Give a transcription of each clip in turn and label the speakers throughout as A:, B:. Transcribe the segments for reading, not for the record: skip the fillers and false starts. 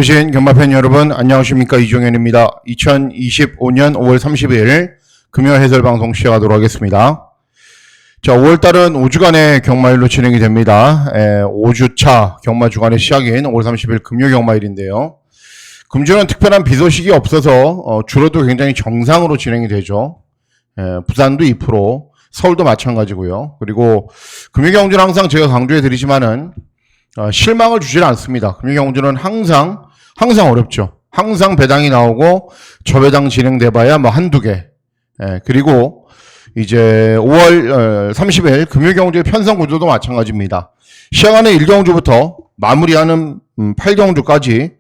A: 오신 경마팬 여러분 안녕하십니까. 이종현입니다. 2025년 5월 30일 금요 해설방송 시작하도록 하겠습니다. 자, 5월달은 5주간의 경마일로 진행이 됩니다. 5주차 경마 주간의 시작인 5월 30일 금요 경마일인데요. 금주는 특별한 비 소식이 없어서 주로도 굉장히 정상으로 진행이 되죠. 부산도 2%, 서울도 마찬가지고요. 그리고 금요 경주는 항상 제가 강조해 드리지만은 실망을 주질 않습니다. 금요 경주는 항상 어렵죠. 항상 배당이 나오고 저배당 진행돼봐야 뭐 한두 개. 그리고 이제 5월 30일 금요 경주의 편성 구조도 마찬가지입니다. 시작하는 1경주부터 마무리하는 8경주까지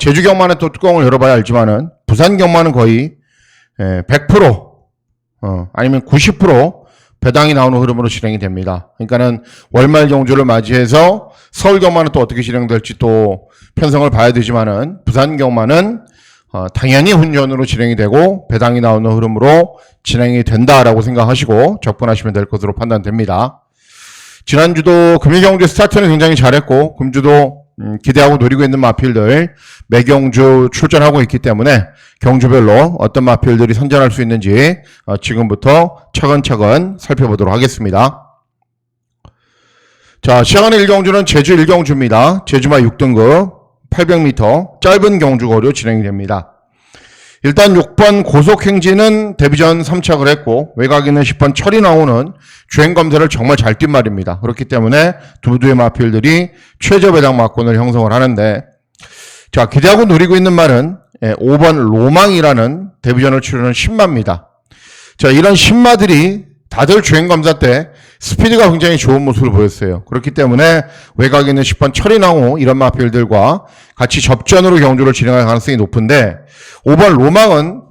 A: 제주 경마는 또 뚜껑을 열어봐야 알지만은 부산 경마는 거의 100% 아니면 90% 배당이 나오는 흐름으로 진행이 됩니다. 그러니까는 월말 경주를 맞이해서 서울 경마는 또 어떻게 진행될지 또 편성을 봐야 되지만은 부산 경마는 당연히 훈련으로 진행이 되고 배당이 나오는 흐름으로 진행이 된다라고 생각하시고 접근하시면 될 것으로 판단됩니다. 지난주도 금요 경주 스타트는 굉장히 잘했고 금주도 기대하고 노리고 있는 마필들 매경주 출전하고 있기 때문에 경주별로 어떤 마필들이 선전할 수 있는지 지금부터 차근차근 살펴보도록 하겠습니다. 자, 시작하는 1경주는 제주 1경주입니다. 제주마 6등급 800m 짧은 경주거리로 진행이 됩니다. 일단 6번 고속행진은 데뷔전 3착을 했고 외곽에는 10번 철이 나오는 주행검사를 정말 잘 뛴 말입니다. 그렇기 때문에 두두의 마필들이 최저 배당 막권을 형성을 하는데, 자, 기대하고 노리고 있는 말은 5번 로망이라는 데뷔전을 치르는 신마입니다. 자, 이런 신마들이 다들 주행검사 때 스피드가 굉장히 좋은 모습을 보였어요. 그렇기 때문에 외곽에 있는 10번 철이 나오 이런 마필들과 같이 접전으로 경주를 진행할 가능성이 높은데, 5번 로망은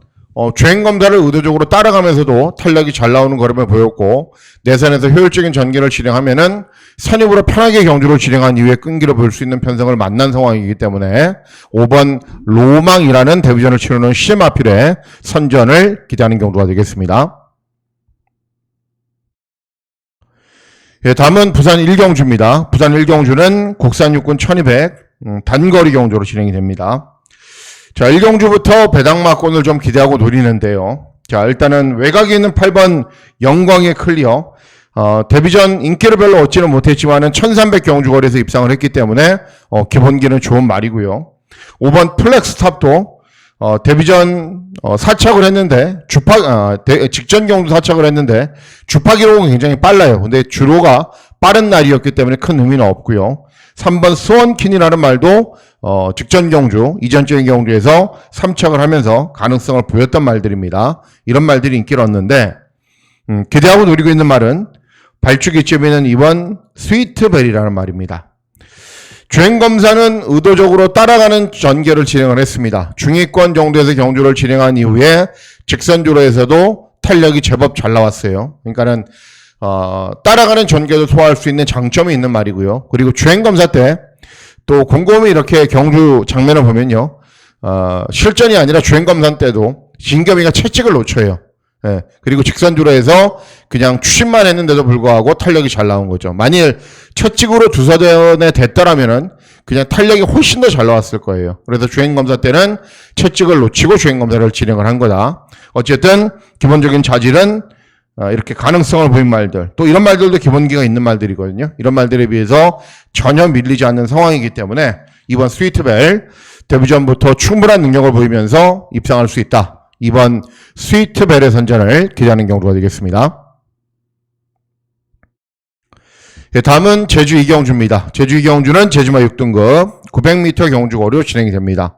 A: 주행검사를 의도적으로 따라가면서도 탄력이 잘 나오는 걸음을 보였고 내선에서 효율적인 전개를 진행하면은 선입으로 편하게 경주를 진행한 이후에 끈기를 볼 수 있는 편성을 만난 상황이기 때문에 5번 로망이라는 데뷔전을 치르는 시마필의 선전을 기대하는 경주가 되겠습니다. 다음은 부산 1경주입니다. 부산 1경주는 국산 육군 1200 단거리 경주로 진행이 됩니다. 자, 1경주부터 배당마권을 좀 기대하고 노리는데요. 자, 일단은 외곽에 있는 8번 영광의 클리어. 데뷔전 인기를 별로 얻지는 못했지만은 1300 경주거리에서 입상을 했기 때문에, 기본기는 좋은 말이고요. 5번 플렉스탑도, 데뷔전, 4착을 했는데, 직전 경주 4착을 했는데, 주파 기록은 굉장히 빨라요. 근데 주로가 빠른 날이었기 때문에 큰 의미는 없고요. 3번 스원킨이라는 말도 직전 경주, 이전적인 경주에서 3착을 하면서 가능성을 보였던 말들입니다. 이런 말들이 인기를 얻는데, 기대하고 노리고 있는 말은 발주기점에는 이번 스위트벨이라는 말입니다. 주행검사는 의도적으로 따라가는 전개를 진행을 했습니다. 중위권 정도에서 경주를 진행한 이후에 직선주로에서도 탄력이 제법 잘 나왔어요. 그러니까는 따라가는 전개도 소화할 수 있는 장점이 있는 말이고요. 그리고 주행검사 때 또 곰곰이 이렇게 경주 장면을 보면요. 실전이 아니라 주행검사 때도 진겸이가 채찍을 놓쳐요. 그리고 직선주로에서 그냥 추심만 했는데도 불구하고 탄력이 잘 나온 거죠. 만일 채찍으로 두서전에 됐더라면은 그냥 탄력이 훨씬 더 잘 나왔을 거예요. 그래서 주행검사 때는 채찍을 놓치고 주행검사를 진행을 한 거다. 어쨌든 기본적인 자질은 이렇게 가능성을 보인 말들, 또 이런 말들도 기본기가 있는 말들이거든요. 이런 말들에 비해서 전혀 밀리지 않는 상황이기 때문에 이번 스위트벨 데뷔전부터 충분한 능력을 보이면서 입상할 수 있다. 이번 스위트벨의 선전을 기대하는 경우가 되겠습니다. 다음은 제주 2경주입니다. 제주 2경주는 제주마 6등급 900m 경주거리로 진행이 됩니다.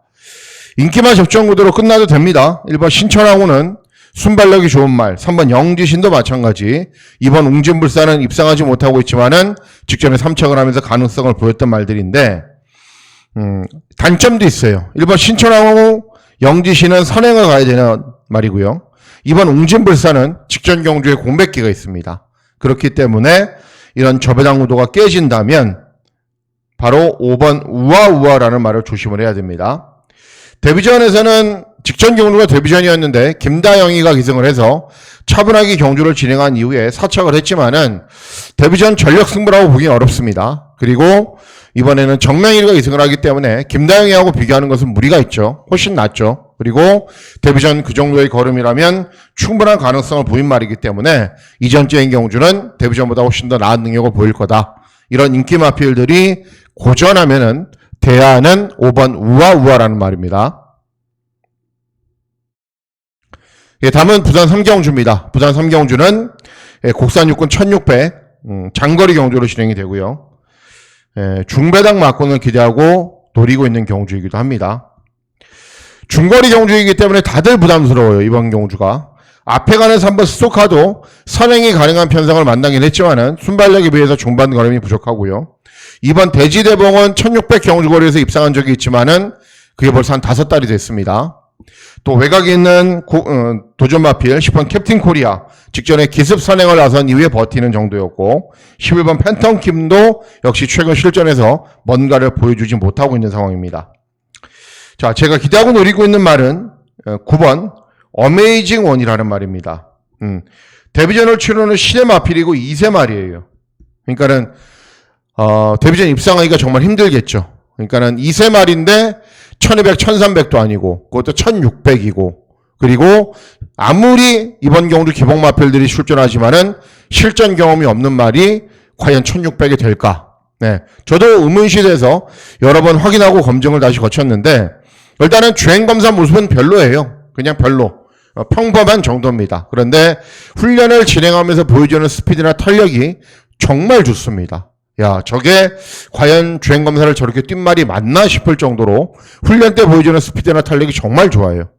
A: 인기만 접전 구도로 끝나도 됩니다. 1번 신천하고는 순발력이 좋은 말, 3번 영지신도 마찬가지, 2번 웅진불사는 입상하지 못하고 있지만은 직전에 3착을 하면서 가능성을 보였던 말들인데, 단점도 있어요. 1번 신천하고 영지신은 선행을 가야 되는 말이고요. 2번 웅진불사는 직전 경주에 공백기가 있습니다. 그렇기 때문에 이런 저배당 구도가 깨진다면 바로 5번 우아우아라는 말을 조심을 해야 됩니다. 데뷔전에서는 직전 경주가 데뷔전이었는데 김다영이가 기승을 해서 차분하게 경주를 진행한 이후에 사착을 했지만은 데뷔전 전력 승부라고 보기는 어렵습니다. 그리고 이번에는 정명일이가 2승을 하기 때문에 김다영이하고 비교하는 것은 무리가 있죠. 훨씬 낫죠. 그리고 데뷔전 그 정도의 걸음이라면 충분한 가능성을 보인 말이기 때문에 이전주인 경주는 데뷔전보다 훨씬 더 나은 능력을 보일 거다. 이런 인기 마필들이 고전하면은 대안은 5번 우아우아라는 말입니다. 예, 다음은 부산 3경주입니다. 부산 3경주는 국산 육군 1600 장거리 경주로 진행이 되고요. 중배당 막권을 기대하고 노리고 있는 경주이기도 합니다. 중거리 경주이기 때문에 다들 부담스러워요. 이번 경주가. 앞에 가는 3번 스토카도 선행이 가능한 편성을 만나긴 했지만은 순발력에 비해서 중반 걸음이 부족하고요. 이번 대지대봉은 1600 경주거리에서 입상한 적이 있지만은 그게 벌써 한 5달이 됐습니다. 또 외곽에 있는 도전 마필 10번 캡틴 코리아 직전에 기습 선행을 나선 이후에 버티는 정도였고 11번 팬텀 킴도 역시 최근 실전에서 뭔가를 보여주지 못하고 있는 상황입니다. 자, 제가 기대하고 노리고 있는 말은 9번 어메이징 원이라는 말입니다. 데뷔전을 치르는 신의 마필이고 2세 말이에요. 그러니까는 데뷔전 입상하기가 정말 힘들겠죠. 그러니까는 2세 말인데 1200, 1300도 아니고 그것도 1600이고 그리고 아무리 이번 경주 기복 마필들이 출전하지만은 실전 경험이 없는 말이 과연 1600이 될까? 네, 저도 의문시돼서 여러 번 확인하고 검증을 다시 거쳤는데 일단은 주행 검사 모습은 별로예요. 그냥 별로. 평범한 정도입니다. 그런데 훈련을 진행하면서 보여주는 스피드나 탄력이 정말 좋습니다. 야, 저게 과연 주행검사를 저렇게 뛴 말이 맞나 싶을 정도로 훈련 때 보여주는 스피드나 탄력이 정말 좋아요.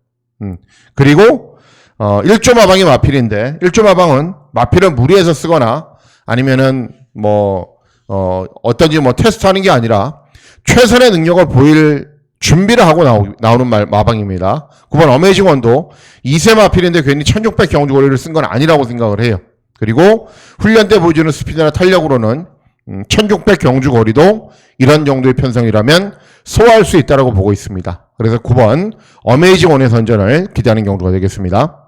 A: 그리고 1조 마방이 마필인데 1조 마방은 마필을 무리해서 쓰거나 아니면은 어떤지 테스트하는 게 아니라 최선의 능력을 보일 준비를 하고 나오는 마방입니다. 9번 어메이징 원도 2세 마필인데 괜히 1600 경주거리를 쓴 건 아니라고 생각을 해요. 그리고 훈련 때 보여주는 스피드나 탄력으로는 1600 경주거리도 이런 정도의 편성이라면 소화할 수 있다고 보고 있습니다. 그래서 9번 어메이징 원의 선전을 기대하는 경주가 되겠습니다.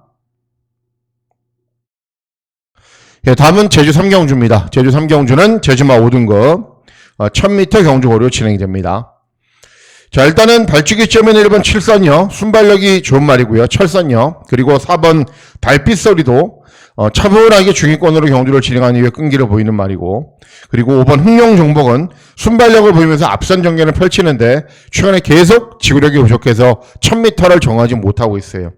A: 예, 다음은 제주 3경주입니다. 제주 3경주는 제주마 5등급 1000m 경주거리로 진행이 됩니다. 자, 일단은 발주기점은 1번 칠선녀, 순발력이 좋은 말이고요. 철선녀, 그리고 4번 달빛소리도 차분하게 중위권으로 경주를 진행한 이후에 끈기를 보이는 말이고, 그리고 5번 흥룡종복은 순발력을 보이면서 앞선 전개를 펼치는데 최근에 계속 지구력이 부족해서 1000m를 정하지 못하고 있어요.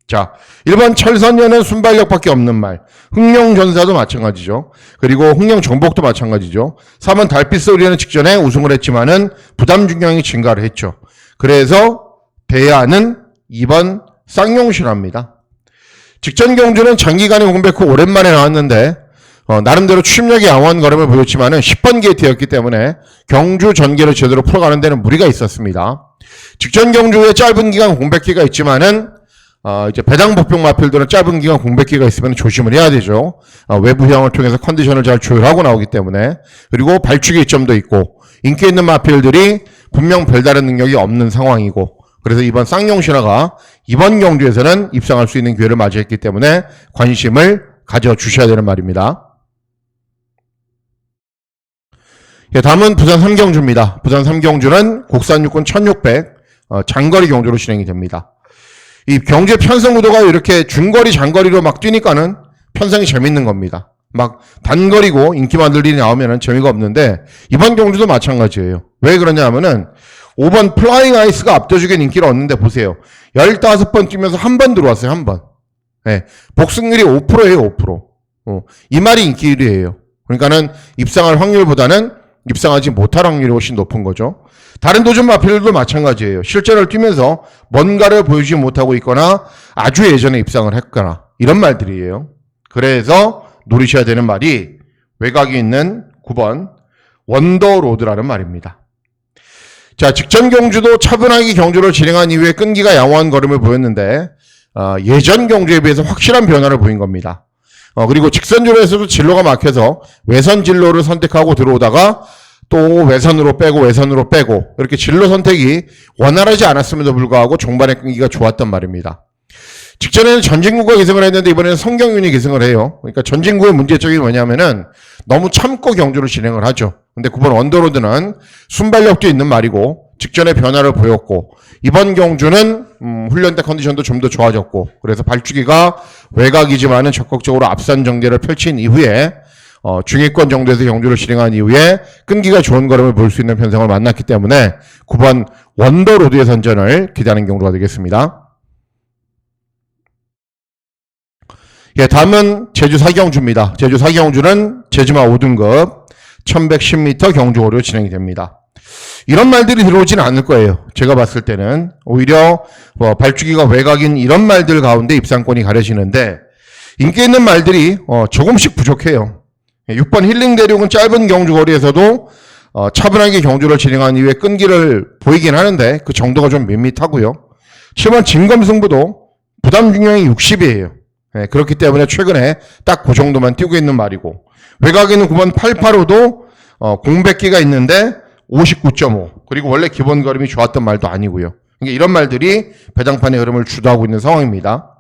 A: 자, 1번 철선녀는 순발력밖에 없는 말, 흥룡전사도 마찬가지죠. 그리고 흥룡정복도 마찬가지죠. 3번 달빛소리는 직전에 우승을 했지만은 부담 중량이 증가를 했죠. 그래서 대안은 2번 쌍용신화입니다. 직전 경주는 장기간의 공백 후 오랜만에 나왔는데 나름대로 추임력이 양호한 걸음을 보였지만은 10번 게이트였기 때문에 경주 전개를 제대로 풀어가는 데는 무리가 있었습니다. 직전 경주에 짧은 기간 공백기가 있지만은 이제 배당 복병 마필들은 짧은 기간 공백기가 있으면 조심을 해야 되죠. 외부 휴양을 통해서 컨디션을 잘 조율하고 나오기 때문에. 그리고 발축의 이점도 있고 인기 있는 마필들이 분명 별다른 능력이 없는 상황이고, 그래서 이번 쌍용신화가 이번 경주에서는 입상할 수 있는 기회를 맞이했기 때문에 관심을 가져주셔야 되는 말입니다. 예, 다음은 부산 3경주입니다. 부산 3경주는 국산 육군 1600 장거리 경주로 진행이 됩니다. 이 경주의 편성 구도가 이렇게 중거리, 장거리로 막 뛰니까는 편성이 재밌는 겁니다. 막 단거리고 인기 만들들이 나오면은 재미가 없는데 이번 경주도 마찬가지예요. 왜 그러냐 하면은 5번 플라잉 아이스가 압도적인 인기를 얻는데 보세요. 15번 뛰면서 한 번 들어왔어요. 한 번. 네, 복승률이 5%예요. 5%. 이 말이 인기율이에요. 그러니까는 입상할 확률보다는 입상하지 못할 확률이 훨씬 높은 거죠. 다른 도전 마필들도 마찬가지예요. 실전을 뛰면서 뭔가를 보여주지 못하고 있거나 아주 예전에 입상을 했거나 이런 말들이에요. 그래서 노리셔야 되는 말이 외곽이 있는 9번 원더로드라는 말입니다. 자, 직전 경주도 차분하게 경주를 진행한 이후에 끈기가 양호한 걸음을 보였는데 예전 경주에 비해서 확실한 변화를 보인 겁니다. 그리고 직선주로에서도 진로가 막혀서 외선 진로를 선택하고 들어오다가 또 외선으로 빼고 이렇게 진로 선택이 원활하지 않았음에도 불구하고 종반의 끈기가 좋았단 말입니다. 직전에는 전진구가 기승을 했는데 이번에는 성경윤이 기승을 해요. 그러니까 전진구의 문제점이 뭐냐면은 너무 참고 경주를 진행을 하죠. 근데 9번 언더로드는 순발력도 있는 말이고 직전에 변화를 보였고 이번 경주는 훈련 때 컨디션도 좀 더 좋아졌고 그래서 발주기가 외곽이지만은 적극적으로 앞선 전개를 펼친 이후에 중위권 정도에서 경주를 진행한 이후에 끈기가 좋은 걸음을 볼 수 있는 편성을 만났기 때문에 9번 원더로드의 선전을 기대하는 경주가 되겠습니다. 예, 다음은 제주 사경주입니다. 제주 사경주는 제주마 5등급 1110m 경주고리로 진행이 됩니다. 이런 말들이 들어오지는 않을 거예요. 제가 봤을 때는 오히려 발주기가 외곽인 이런 말들 가운데 입상권이 가려지는데 인기 있는 말들이 조금씩 부족해요. 6번 힐링 대륙은 짧은 경주거리에서도 차분하게 경주를 진행한 이후에 끈기를 보이긴 하는데 그 정도가 좀 밋밋하고요. 7번 진검승부도 부담 중량이 60이에요. 그렇기 때문에 최근에 딱 그 정도만 뛰고 있는 말이고 외곽에는 9번 885도 공백기가 있는데 59.5 그리고 원래 기본 걸음이 좋았던 말도 아니고요. 그러니까 이런 말들이 배당판의 흐름을 주도하고 있는 상황입니다.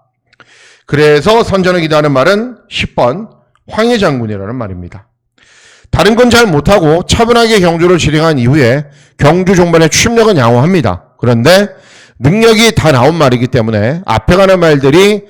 A: 그래서 선전을 기대하는 말은 10번 황해장군이라는 말입니다. 다른 건 잘 못하고 차분하게 경주를 진행한 이후에 경주 종반의 추임력은 양호합니다. 그런데 능력이 다 나온 말이기 때문에 앞에 가는 말들이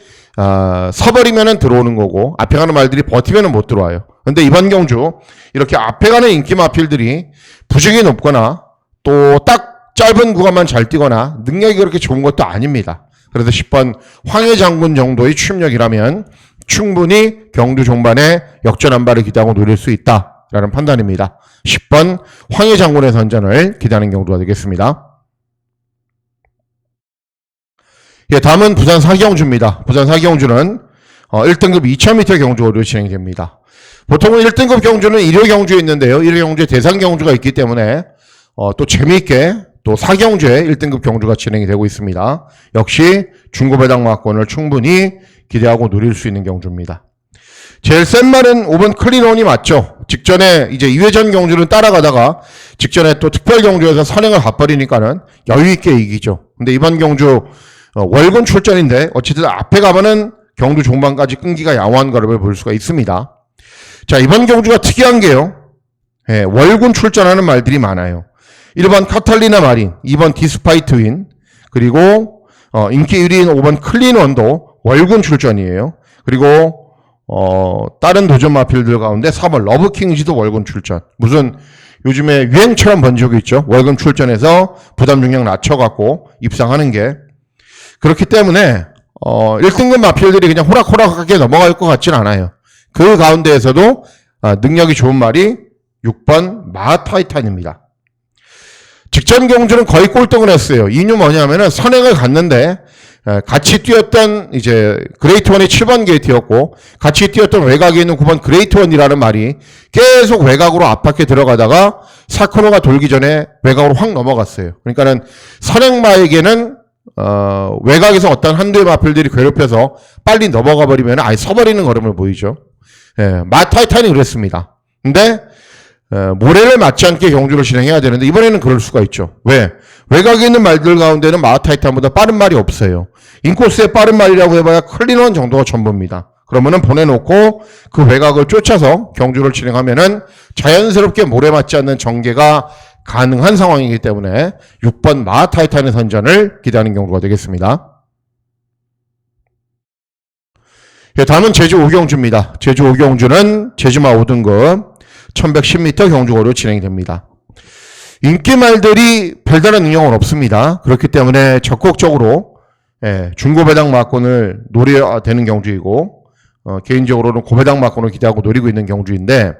A: 서버리면은 들어오는 거고 앞에 가는 말들이 버티면은 못 들어와요. 근데 이번 경주 이렇게 앞에 가는 인기 마필들이 부족이 높거나 또 딱 짧은 구간만 잘 뛰거나 능력이 그렇게 좋은 것도 아닙니다. 그래서 10번 황해장군 정도의 추임력이라면 충분히 경주 종반에 역전 한 발을 기대하고 노릴 수 있다라는 판단입니다. 10번 황해장군의 선전을 기대하는 경주가 되겠습니다. 예, 다음은 부산 사경주입니다. 부산 사경주는 1등급 2000m 경주로 진행이 됩니다. 보통은 1등급 경주는 1호 경주에 있는데요. 1호 경주에 대상 경주가 있기 때문에 또 재미있게 또 사경주에 1등급 경주가 진행이 되고 있습니다. 역시 중고배당마권을 충분히 기대하고 누릴 수 있는 경주입니다. 제일 센 말은 5번 클린온이 맞죠. 직전에 이제 2회전 경주를 따라가다가 직전에 또 특별 경주에서 선행을 가버리니까는 여유있게 이기죠. 근데 이번 경주 월군 출전인데 어쨌든 앞에 가면은 경주 종반까지 끈기가 양호한 걸음을 볼 수가 있습니다. 자, 이번 경주가 특이한 게요. 예, 월군 출전하는 말들이 많아요. 1번 카탈리나 마린, 2번 디스파이트 윈, 그리고 인기 1위인 5번 클린원도 월군 출전이에요. 그리고 다른 도전 마필들 가운데 4번 러브킹지도 월군 출전. 무슨 요즘에 유행처럼 번지고 있죠. 월군 출전해서 부담 중량 낮춰갖고 입상하는 게. 그렇기 때문에 1등급 마필들이 그냥 호락호락하게 넘어갈 것 같지는 않아요. 그 가운데에서도 능력이 좋은 말이 6번 마타이탄입니다. 직전 경주는 거의 꼴등을 했어요. 이유 뭐냐면은 선행을 갔는데 같이 뛰었던 이제 그레이트 1의 7번 게이트였고 같이 뛰었던 외곽에 있는 9번 그레이트 1이라는 말이 계속 외곽으로 압박해 들어가다가 사코노가 돌기 전에 외곽으로 확 넘어갔어요. 그러니까는 선행마에게는 외곽에서 어떤 한두의 마필들이 괴롭혀서 빨리 넘어가 버리면 아예 서버리는 걸음을 보이죠. 예, 마타이탄이 그랬습니다. 근데 모래를 맞지 않게 경주를 진행해야 되는데 이번에는 그럴 수가 있죠. 왜? 외곽에 있는 말들 가운데는 마타이탄보다 빠른 말이 없어요. 인코스의 빠른 말이라고 해봐야 클린원 정도가 전부입니다. 그러면은 보내놓고 그 외곽을 쫓아서 경주를 진행하면은 자연스럽게 모래 맞지 않는 전개가 가능한 상황이기 때문에 6번 마타이탄의 선전을 기대하는 경우가 되겠습니다. 예, 다음은 제주 오경주입니다. 제주 오경주는 제주마 5등급 1110m 경주고로 진행이 됩니다. 인기말들이 별다른 능력은 없습니다. 그렇기 때문에 적극적으로 중고배당 마권을 노려야 되는 경주이고 개인적으로는 고배당 마권을 기대하고 노리고 있는 경주인데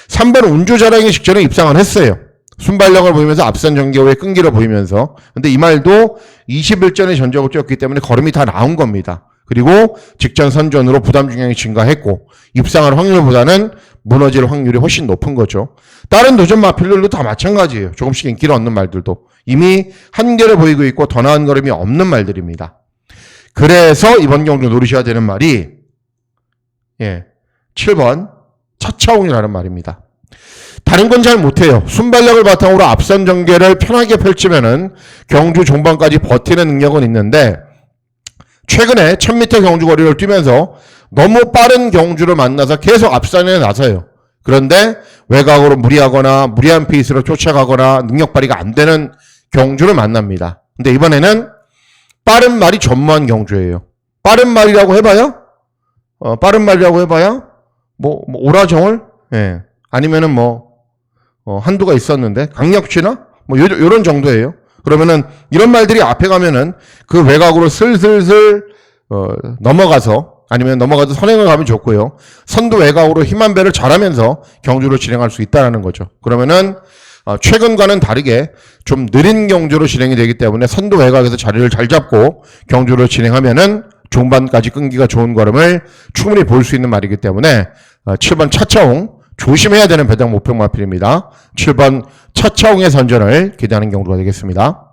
A: 3번 운주자랑이 직전에 입상을 했어요. 순발력을 보이면서 앞선 전개후에 끈기를 보이면서. 근데 이 말도 21전의 전적을 뛰었기 때문에 걸음이 다 나온 겁니다. 그리고 직전 선전으로 부담 중량이 증가했고 입상할 확률보다는 무너질 확률이 훨씬 높은 거죠. 다른 도전 마필들도 다 마찬가지예요. 조금씩 인기를 얻는 말들도 이미 한계를 보이고 있고 더 나은 걸음이 없는 말들입니다. 그래서 이번 경주 노리셔야 되는 말이 7번 차차홍이라는 말입니다. 다른 건 잘 못해요. 순발력을 바탕으로 앞선 전개를 편하게 펼치면은 경주 종반까지 버티는 능력은 있는데 최근에 1000m 경주 거리를 뛰면서 너무 빠른 경주를 만나서 계속 앞선에 나서요. 그런데 외곽으로 무리하거나 무리한 페이스로 쫓아가거나 능력 발휘가 안 되는 경주를 만납니다. 근데 이번에는 빠른 말이 전무한 경주예요. 빠른 말이라고 해봐야? 빠른 말이라고 해봐야? 오라정을? 예. 아니면은 한두가 있었는데, 강력취나? 요런 정도예요. 그러면은, 이런 말들이 앞에 가면은, 그 외곽으로 슬슬슬, 넘어가서, 아니면 넘어가서 선행을 가면 좋고요. 선두 외곽으로 힘한 배를 잘하면서 경주를 진행할 수 있다는 거죠. 그러면은, 최근과는 다르게 좀 느린 경주로 진행이 되기 때문에 선두 외곽에서 자리를 잘 잡고 경주를 진행하면은 중반까지 끈기가 좋은 걸음을 충분히 볼 수 있는 말이기 때문에 7번 차차홍 조심해야 되는 배당 목표 마필입니다. 7번 차차홍의 선전을 기대하는 경주가 되겠습니다.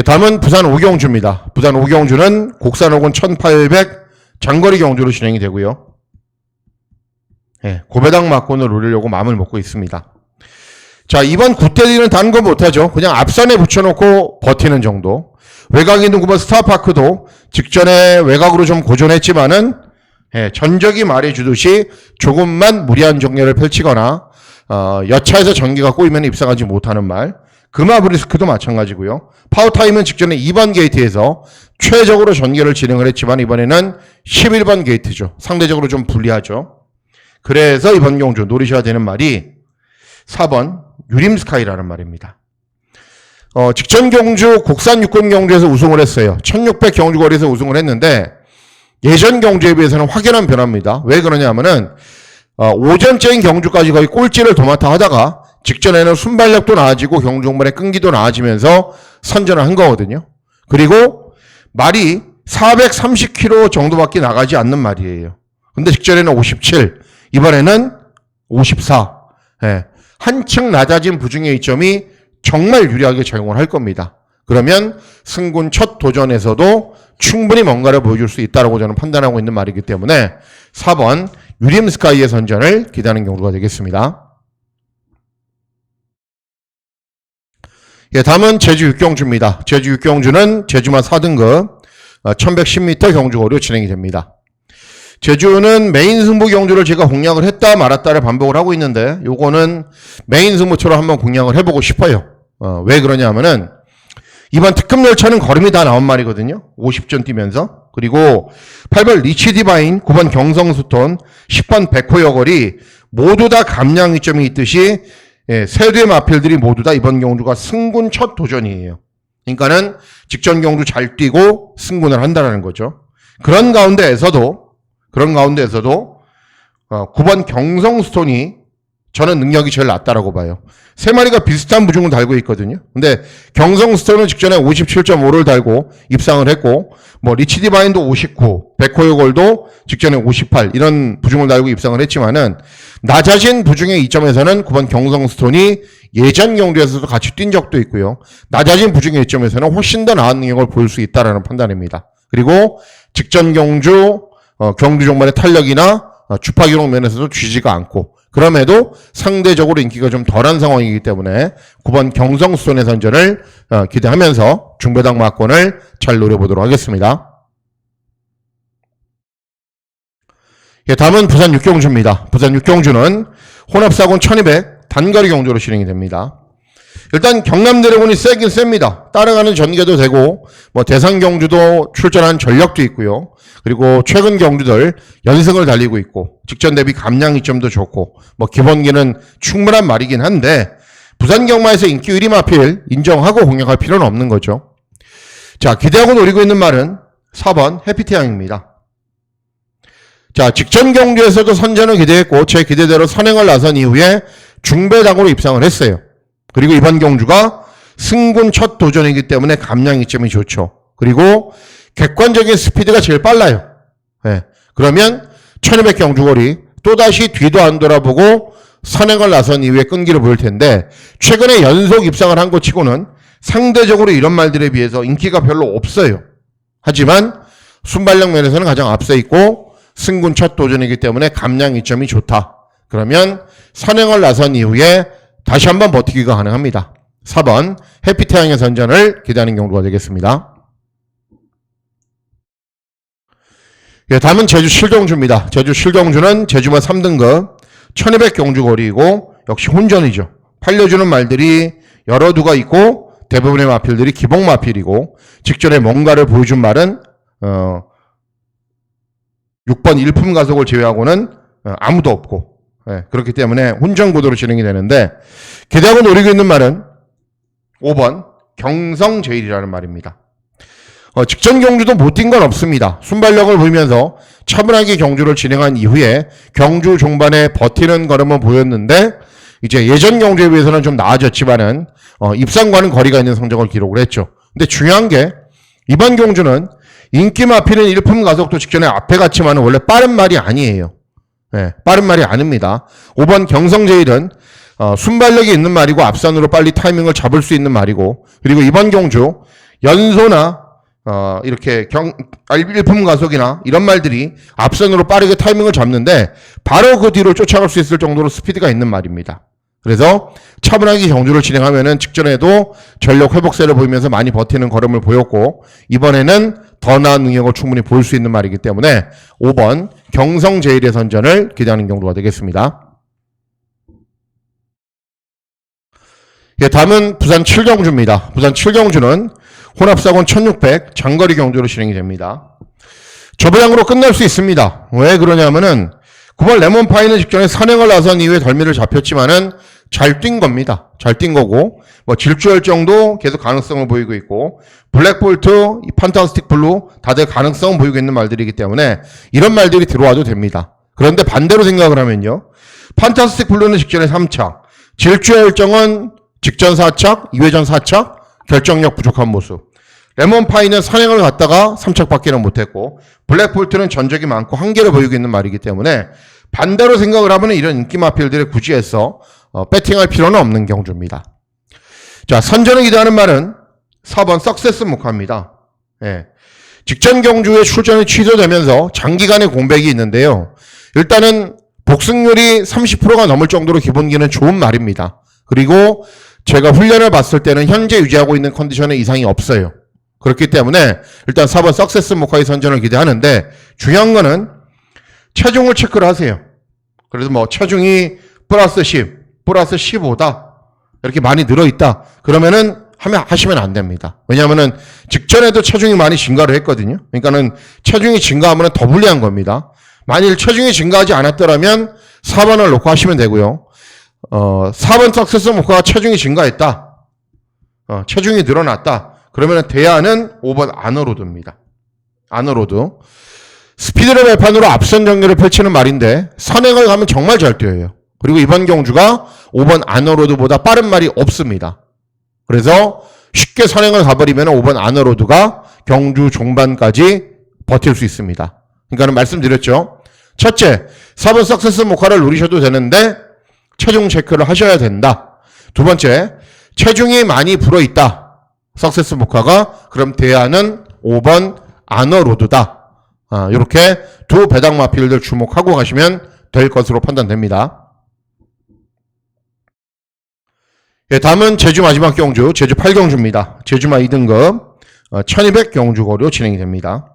A: 다음은 부산 오경주입니다. 부산 오경주는 곡산호군 1800 장거리 경주로 진행이 되고요. 고배당 막권을 노리려고 마음을 먹고 있습니다. 자, 이번 굿데리는 단 거 못하죠. 그냥 앞선에 붙여놓고 버티는 정도. 외곽에 있는 9번 스타파크도 직전에 외곽으로 좀 고전했지만은 전적이 말해주듯이 조금만 무리한 정렬을 펼치거나 여차에서 전기가 꼬이면 입상하지 못하는 말. 금화브리스크도 마찬가지고요. 파워타임은 직전에 2번 게이트에서 최적으로 전개를 진행을 했지만 이번에는 11번 게이트죠. 상대적으로 좀 불리하죠. 그래서 이번 경주 노리셔야 되는 말이 4번 유림스카이라는 말입니다. 직전 경주 곡산 육군 경주에서 우승을 했어요. 1600 경주 거리에서 우승을 했는데 예전 경주에 비해서는 확연한 변화입니다. 왜 그러냐면은 오전째인 경주까지 거의 꼴찌를 도맡아 하다가 직전에는 순발력도 나아지고 경주 종반의 끈기도 나아지면서 선전을 한 거거든요. 그리고 말이 430km 정도밖에 나가지 않는 말이에요. 근데 직전에는 57, 이번에는 54. 한층 낮아진 부중의 이점이 정말 유리하게 작용을 할 겁니다. 그러면 승군 첫 도전에서도 충분히 뭔가를 보여줄 수 있다고 저는 판단하고 있는 말이기 때문에 4번 유림스카이의 선전을 기대하는 경우가 되겠습니다. 다음은 제주 육경주입니다. 제주 육경주는 제주마 4등급 1110m 경주거리로 진행이 됩니다. 제주는 메인 승부 경주를 제가 공략을 했다 말았다를 반복을 하고 있는데 요거는 메인 승부처럼 한번 공략을 해보고 싶어요. 왜 그러냐면은 이번 특급 열차는 걸음이 다 나온 말이거든요. 50전 뛰면서. 그리고 8번 리치디바인, 9번 경성수톤, 10번 백호여걸이 모두 다 감량 이점이 있듯이 세 대의 마필들이 모두 다 이번 경주가 승군 첫 도전이에요. 그러니까는 직전 경주 잘 뛰고 승군을 한다는 거죠. 그런 가운데에서도 9번 경성스톤이 저는 능력이 제일 낮다라고 봐요. 세 마리가 비슷한 부중을 달고 있거든요. 근데 경성스톤은 직전에 57.5를 달고 입상을 했고, 리치디바인도 59, 백호요골도 직전에 58 이런 부중을 달고 입상을 했지만은 낮아진 부중의 이점에서는 9번 경성스톤이 예전 경주에서도 같이 뛴 적도 있고요. 낮아진 부중의 이점에서는 훨씬 더 나은 능력을 보일 수 있다라는 판단입니다. 그리고 직전 경주 경주 종반의 탄력이나 주파 기록 면에서도 쥐지가 않고 그럼에도 상대적으로 인기가 좀 덜한 상황이기 때문에 9번 경성수톤의 선전을 기대하면서 중배당 막권을 잘 노려보도록 하겠습니다. 다음은 부산 육경주입니다. 부산 육경주는 혼합사군 1200 단거리 경주로 진행이 됩니다. 일단 경남드래곤이 세긴 셉니다. 따라가는 전개도 되고 대상 경주도 출전한 전력도 있고요. 그리고 최근 경주들 연승을 달리고 있고 직전 대비 감량 이점도 좋고 기본기는 충분한 말이긴 한데 부산 경마에서 인기 1위 마필 인정하고 공략할 필요는 없는 거죠. 자, 기대하고 노리고 있는 말은 4번 해피태양입니다. 자, 직전 경주에서도 선전을 기대했고 제 기대대로 선행을 나선 이후에 중배당으로 입상을 했어요. 그리고 이번 경주가 승군 첫 도전이기 때문에 감량 이점이 좋죠. 그리고 객관적인 스피드가 제일 빨라요. 그러면 1200 경주거리 또다시 뒤도 안 돌아보고 선행을 나선 이후에 끈기를 보일 텐데 최근에 연속 입상을 한 것 치고는 상대적으로 이런 말들에 비해서 인기가 별로 없어요. 하지만 순발력 면에서는 가장 앞서 있고 승군 첫 도전이기 때문에 감량 이점이 좋다. 그러면 선행을 나선 이후에 다시 한번 버티기가 가능합니다. 4번 해피태양의 선전을 기대하는 경주가 되겠습니다. 예, 다음은 제주 7경주입니다. 제주 7경주는 제주마 3등급 1200 경주거리이고 역시 혼전이죠. 팔려주는 말들이 여러 두가 있고 대부분의 마필들이 기복 마필이고 직전에 뭔가를 보여준 말은 6번 일품 가속을 제외하고는 아무도 없고, 예, 그렇기 때문에 혼전 구도로 진행이 되는데 기대하고 노리고 있는 말은 5번 경성제일이라는 말입니다. 직전 경주도 못 뛴 건 없습니다. 순발력을 보이면서 차분하게 경주를 진행한 이후에 경주 종반에 버티는 걸음은 보였는데 이제 예전 경주에 비해서는 좀 나아졌지만은 입상과는 거리가 있는 성적을 기록을 했죠. 근데 중요한 게 이번 경주는 인기 마필은 일품 가속도 직전에 앞에 갔지만은 원래 빠른 말이 아니에요. 네, 빠른 말이 아닙니다. 5번 경성제일은 순발력이 있는 말이고 앞선으로 빨리 타이밍을 잡을 수 있는 말이고, 그리고 이번 경주 연소나 이렇게 일품 가속이나 이런 말들이 앞선으로 빠르게 타이밍을 잡는데 바로 그 뒤로 쫓아갈 수 있을 정도로 스피드가 있는 말입니다. 그래서 차분하게 경주를 진행하면은 직전에도 전력 회복세를 보이면서 많이 버티는 걸음을 보였고 이번에는 더 나은 능력을 충분히 볼 수 있는 말이기 때문에 5번 경성제일의 선전을 기대하는 경주가 되겠습니다. 예, 다음은 부산 7경주입니다. 부산 7경주는 혼합사건 1600 장거리 경주로 진행이 됩니다. 저배당으로 끝날 수 있습니다. 왜 그러냐면은 9번 레몬파이는 직전에 선행을 나선 이후에 덜미를 잡혔지만은 잘 뛴 겁니다. 잘 뛴 거고 뭐 질주할 정도 계속 가능성을 보이고 있고 블랙볼트, 판타스틱 블루 다들 가능성을 보이고 있는 말들이기 때문에 이런 말들이 들어와도 됩니다. 그런데 반대로 생각을 하면요. 판타스틱 블루는 직전에 3착, 질주의 일정은 직전 4착, 2회전 4착, 결정력 부족한 모습. 레몬파이는 선행을 갔다가 3착밖에는 못했고 블랙볼트는 전적이 많고 한계를 보이고 있는 말이기 때문에 반대로 생각을 하면 이런 인기 마필들의 구지에서 배팅할 필요는 없는 경주입니다. 자, 선전을 기대하는 말은 4번 석세스 모카입니다. 예. 직전 경주에 출전이 취소되면서 장기간의 공백이 있는데요. 일단은 복승률이 30%가 넘을 정도로 기본기는 좋은 말입니다. 그리고 제가 훈련을 봤을 때는 현재 유지하고 있는 컨디션에 이상이 없어요. 그렇기 때문에 일단 4번 석세스 모카의 선전을 기대하는데 중요한 거는 체중을 체크를 하세요. 그래서 뭐 체중이 플러스 10, 플러스 15다 이렇게 많이 늘어있다 그러면은 하시면 안 됩니다. 왜냐하면은 직전에도 체중이 많이 증가를 했거든요. 그러니까는 체중이 증가하면 더 불리한 겁니다. 만일 체중이 증가하지 않았더라면 4번을 놓고 하시면 되고요. 4번 석세스 모카가 체중이 증가했다. 체중이 늘어났다. 그러면 대안은 5번 아너로드입니다. 아너로드. 스피드의 발판으로 앞선 전개를 펼치는 말인데 선행을 가면 정말 잘 뛰어요. 그리고 이번 경주가 5번 아너로드보다 빠른 말이 없습니다. 그래서 쉽게 선행을 가버리면 5번 아너로드가 경주 종반까지 버틸 수 있습니다. 그러니까 말씀드렸죠. 첫째, 4번 석세스 모카를 누리셔도 되는데 체중 체크를 하셔야 된다. 두 번째, 체중이 많이 불어있다. 석세스 모카가 그럼 대안은 5번 아너로드다. 이렇게 두 배당 마필들 주목하고 가시면 될 것으로 판단됩니다. 예, 다음은 제주 마지막 경주, 제주 8경주입니다. 제주마 2등급 1200 경주거리로 진행이 됩니다.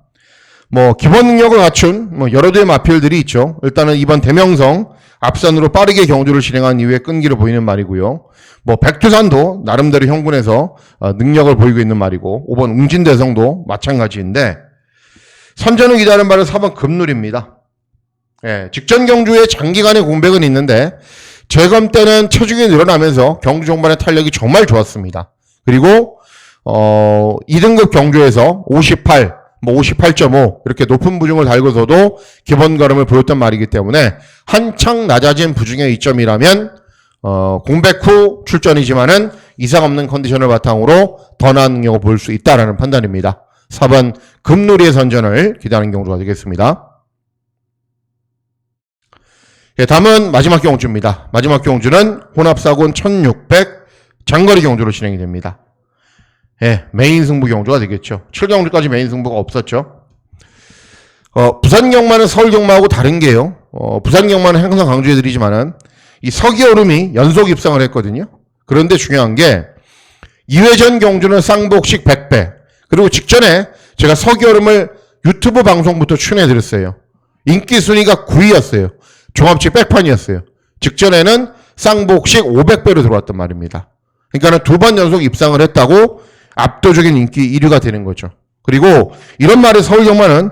A: 뭐 기본 능력을 갖춘 여러 대의 마필들이 있죠. 일단은 이번 대명성 앞선으로 빠르게 경주를 진행한 이후에 끈기를 보이는 말이고요. 뭐 백두산도 나름대로 형군에서 능력을 보이고 있는 말이고 5번 웅진대성도 마찬가지인데 선전을 기다리는 말은 4번 금룰입니다. 예, 직전 경주에 장기간의 공백은 있는데 재검 때는 체중이 늘어나면서 경주 종반의 탄력이 정말 좋았습니다. 그리고 2등급 경주에서 58, 58.5 이렇게 높은 부중을 달고서도 기본 걸음을 보였던 말이기 때문에 한창 낮아진 부중의 이점이라면 공백 후 출전이지만은 이상 없는 컨디션을 바탕으로 더 나은 능력을 볼 수 있다라는 판단입니다. 4번 금누리의 선전을 기대하는 경주가 되겠습니다. 예, 다음은 마지막 경주입니다. 마지막 경주는 혼합사군 1600 장거리 경주로 진행이 됩니다. 예, 메인 승부 경주가 되겠죠. 7경주까지 메인 승부가 없었죠. 부산 경마는 서울 경마하고 다른 게요. 부산 경마는 항상 강조해드리지만은 이 서기여름이 연속 입상을 했거든요. 그런데 중요한 게 이회전 경주는 쌍복식 100배. 그리고 직전에 제가 서기여름을 유튜브 방송부터 출연해드렸어요. 인기 순위가 9위였어요. 종합치 백판이었어요. 직전에는 쌍복식 500배로 들어왔단 말입니다. 그러니까는 두 번 연속 입상을 했다고 압도적인 인기 1위가 되는 거죠. 그리고 이런 말에 서울경마는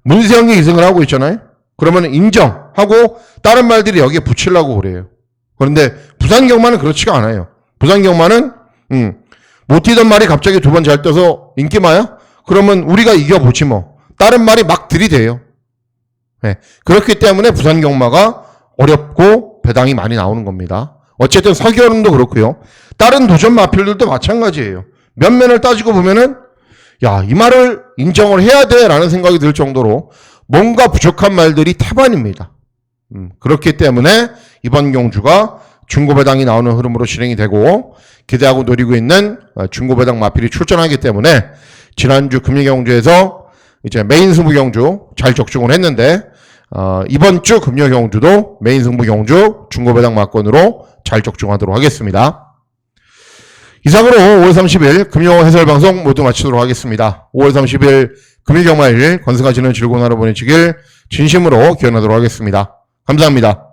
A: 문세영이 2승을 하고 있잖아요. 그러면 인정하고 다른 말들이 여기에 붙이려고 그래요. 그런데 부산경마는 그렇지가 않아요. 부산경마는 못 뛰던 말이 갑자기 두 번 잘 떠서 인기마야? 그러면 우리가 이겨보지 뭐. 다른 말이 막 들이대요. 네. 그렇기 때문에 부산경마가 어렵고 배당이 많이 나오는 겁니다. 어쨌든 서기여름도 그렇고요. 다른 도전 마필들도 마찬가지예요. 면면을 따지고 보면은 야, 이 말을 인정을 해야 돼 라는 생각이 들 정도로 뭔가 부족한 말들이 태반입니다. 그렇기 때문에 이번 경주가 중고배당이 나오는 흐름으로 진행이 되고 기대하고 노리고 있는 중고배당 마필이 출전하기 때문에 지난주 금요경주에서 이제 메인 승부 경주 잘 적중을 했는데 이번 주 금요 경주도 메인 승부 경주 중고배당 막권으로 잘 적중하도록 하겠습니다. 이상으로 5월 30일 금요 해설방송 모두 마치도록 하겠습니다. 5월 30일 금요경마일 건승하시는 즐거운 하루 보내시길 진심으로 기원하도록 하겠습니다. 감사합니다.